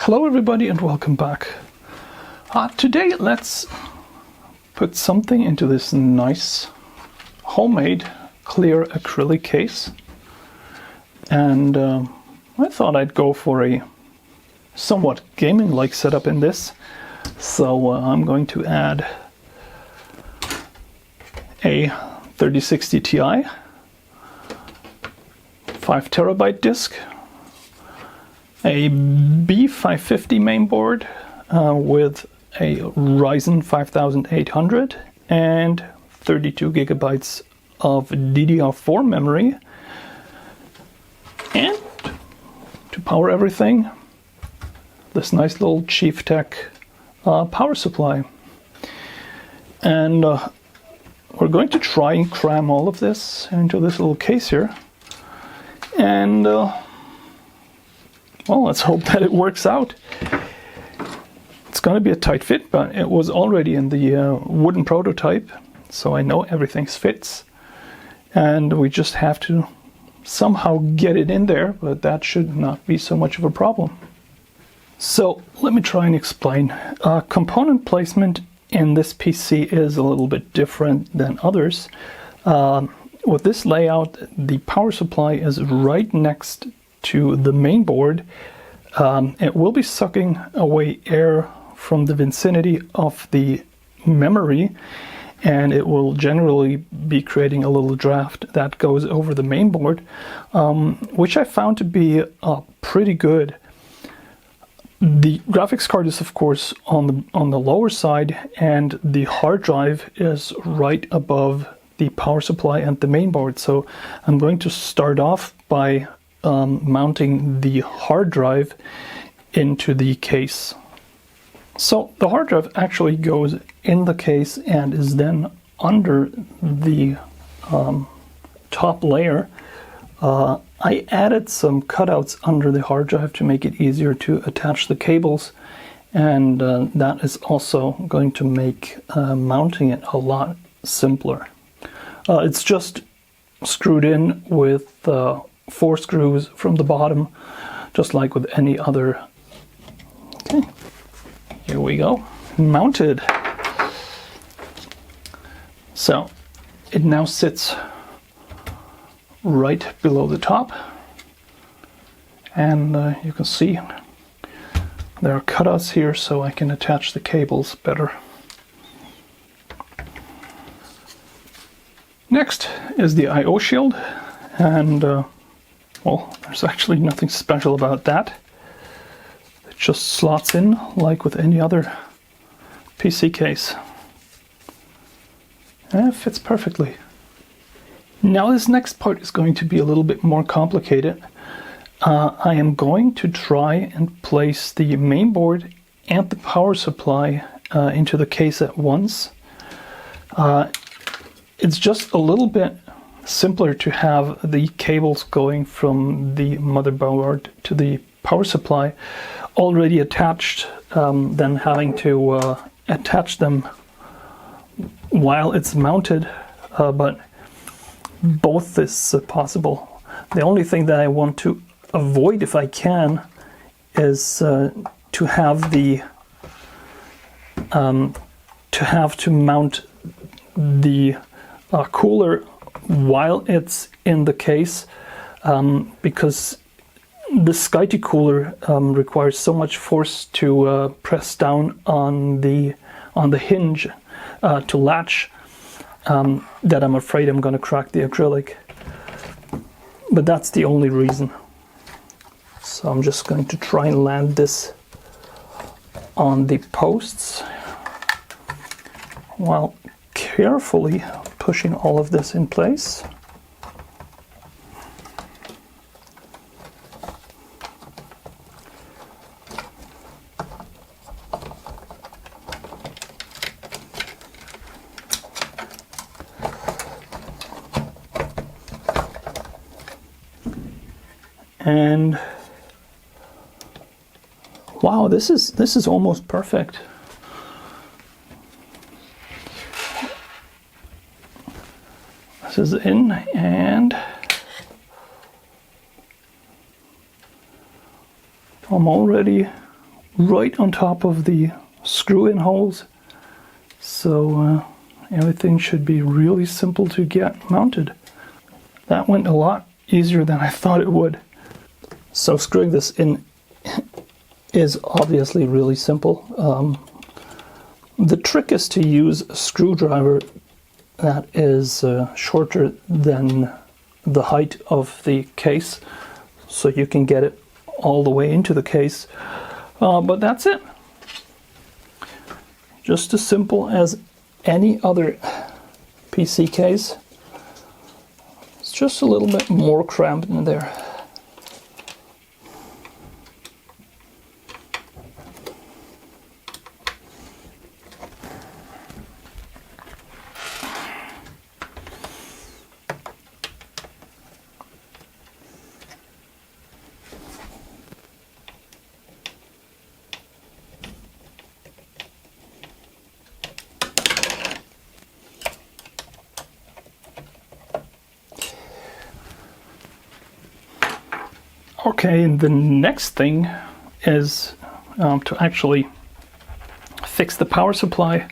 Hello everybody and welcome back. Today let's put something into this nice homemade clear acrylic case, and I thought I'd go for a somewhat gaming-like setup in this. So I'm going to add a 3060 Ti, 5TB disk, a B550 mainboard with a Ryzen 5800 and 32 gigabytes of DDR4 memory, and to power everything, this nice little Chief Tech power supply. And we're going to try and cram all of this into this little case here, and well, let's hope that it works out. It's going to be a tight fit, but it was already in the wooden prototype, so I know everything fits. And we just have to somehow get it in there, but that should not be so much of a problem. So let me try and explain. Component placement in this PC is a little bit different than others. With this layout, the power supply is right next to the main board. It will be sucking away air from the vicinity of the memory, and it will generally be creating a little draft that goes over the main board, which I found to be pretty good. The graphics card is of course on the lower side, and the hard drive is right above the power supply and the main board. So I'm going to start off by mounting the hard drive into the case. So the hard drive actually goes in the case and is then under the top layer. I added some cutouts under the hard drive to make it easier to attach the cables, and that is also going to make mounting it a lot simpler. It's just screwed in with 4 screws from the bottom, just like with any other. Okay, here we go, mounted. So it now sits right below the top, and you can see there are cutouts here so I can attach the cables better. Next is the I/O shield, and well, there's actually nothing special about that. It just slots in like with any other PC case. And it fits perfectly. Now this next part is going to be a little bit more complicated. I am going to try and place the main board and the power supply into the case at once. It's just a little bit simpler to have the cables going from the motherboard to the power supply already attached than having to attach them while it's mounted, but both is possible. The only thing that I want to avoid, if I can, is to have to mount the cooler while it's in the case, because the SkyTi cooler requires so much force to press down on the hinge to latch, that I'm afraid I'm going to crack the acrylic. But that's the only reason. So I'm just going to try and land this on the posts while carefully pushing all of this in place. And wow, this is almost perfect. This is in, and I'm already right on top of the screw-in holes. So everything should be really simple to get mounted. That went a lot easier than I thought it would. So screwing this in is obviously really simple. The trick is to use a screwdriver that is shorter than the height of the case, so you can get it all the way into the case. But that's it. Just as simple as any other PC case. It's just a little bit more cramped in there. Okay, and the next thing is to actually fix the power supply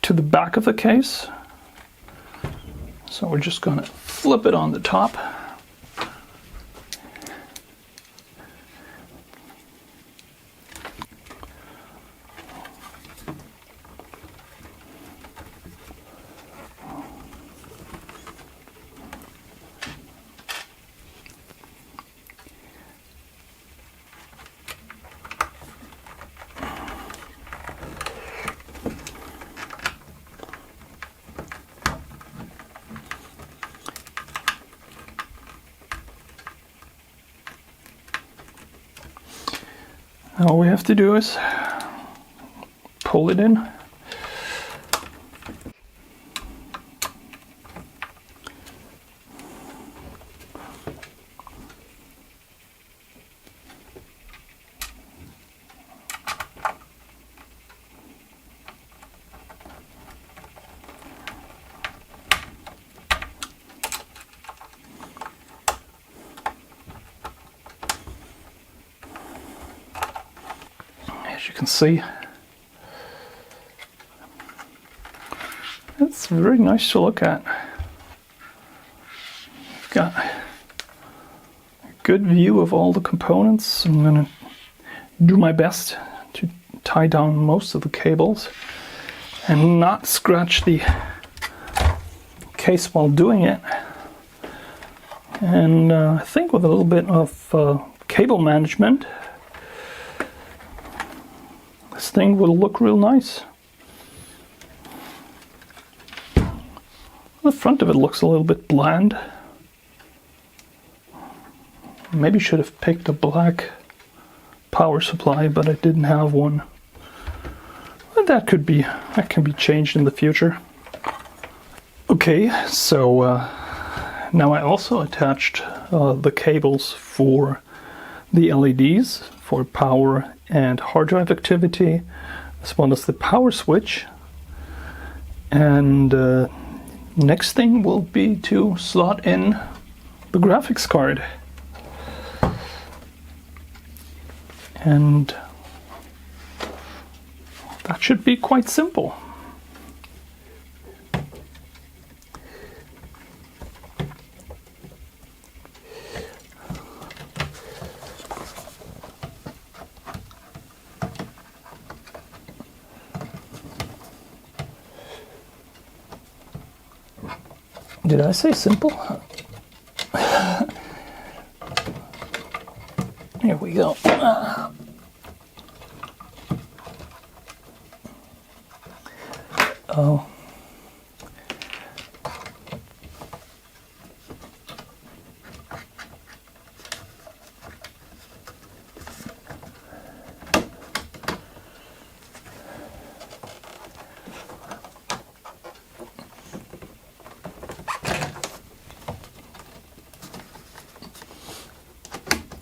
to the back of the case. So we're just going to flip it on the top. All we have to do is pull it in. As you can see, it's very nice to look at. I've got a good view of all the components. I'm going to do my best to tie down most of the cables and not scratch the case while doing it. And I think with a little bit of cable management, this thing will look real nice. The front of it looks a little bit bland. Maybe should have picked a black power supply, but I didn't have one. But that can be changed in the future. Okay, so now I also attached the cables for the LEDs for power and hard drive activity, as well as the power switch. And next thing will be to slot in the graphics card. And that should be quite simple. Did I say simple? Here we go. Oh.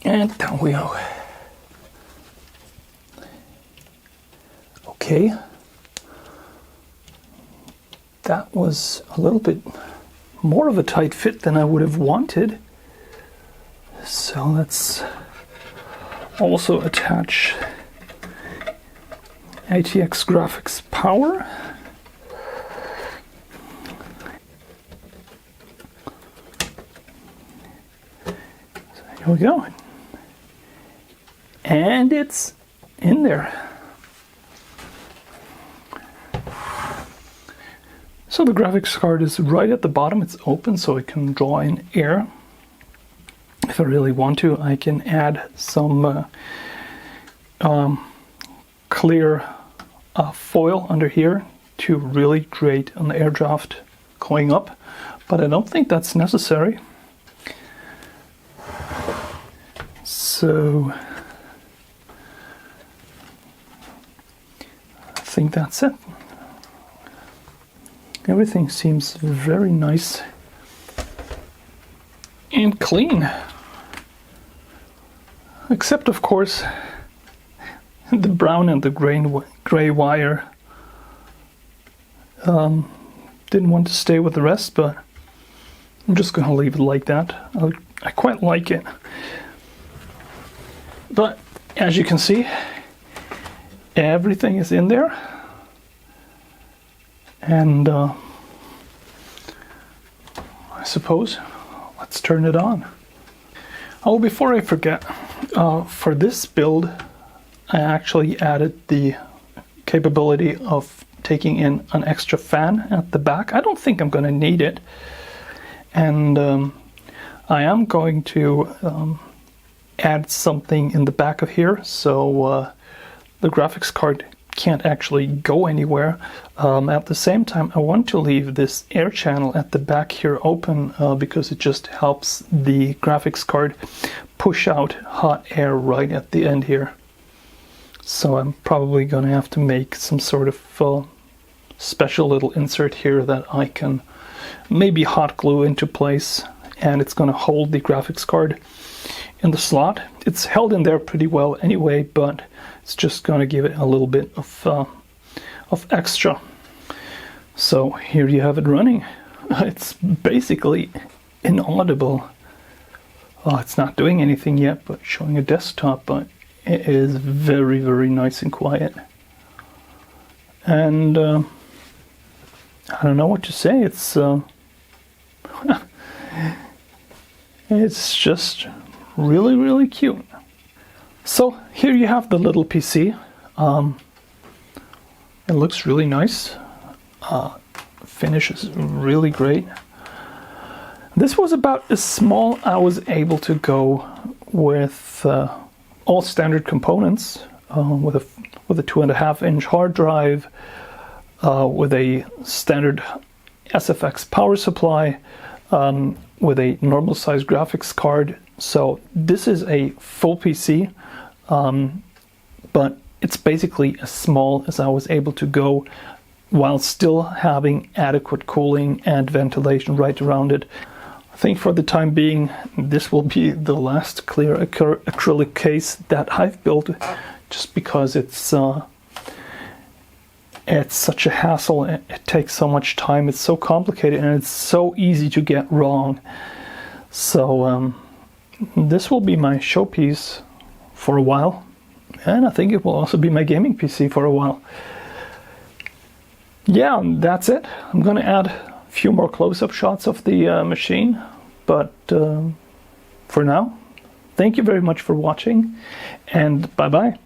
And down we go. Okay. That was a little bit more of a tight fit than I would have wanted. So let's also attach ITX graphics power. So here we go. And it's in there. So the graphics card is right at the bottom. It's open so it can draw in air. If I really want to, I can add some clear foil under here to really create an air draft going up, but I don't think that's necessary. So I think that's it. Everything seems very nice and clean. Except, of course, the brown and the gray wire didn't want to stay with the rest, but I'm just going to leave it like that. I quite like it. But as you can see, everything is in there. And I suppose let's turn it on. Oh, before I forget, for this build, I actually added the capability of taking in an extra fan at the back. I don't think I'm going to need it. And I am going to add something in the back of here so the graphics card can't actually go anywhere. At the same time, I want to leave this air channel at the back here open because it just helps the graphics card push out hot air right at the end here. So I'm probably going to have to make some sort of special little insert here that I can maybe hot glue into place, and it's going to hold the graphics card in the slot. It's held in there pretty well anyway, but it's just going to give it a little bit of extra. So here you have it running. It's basically inaudible. Oh, it's not doing anything yet, but showing a desktop, but it is very, very nice and quiet. And I don't know what to say. It's it's just really, really cute. So here you have the little PC. It looks really nice. Finish is really great. This was about as small I was able to go with all standard components, with a 2.5-inch hard drive, with a standard SFX power supply, with a normal size graphics card. So this is a full PC, but it's basically as small as I was able to go while still having adequate cooling and ventilation right around it. I think for the time being, this will be the last clear acrylic case that I've built, just because it's such a hassle. It takes so much time. It's so complicated and it's so easy to get wrong. So this will be my showpiece for a while, and I think it will also be my gaming PC for a while. Yeah, that's it. I'm going to add a few more close-up shots of the machine, but for now, thank you very much for watching, and bye-bye.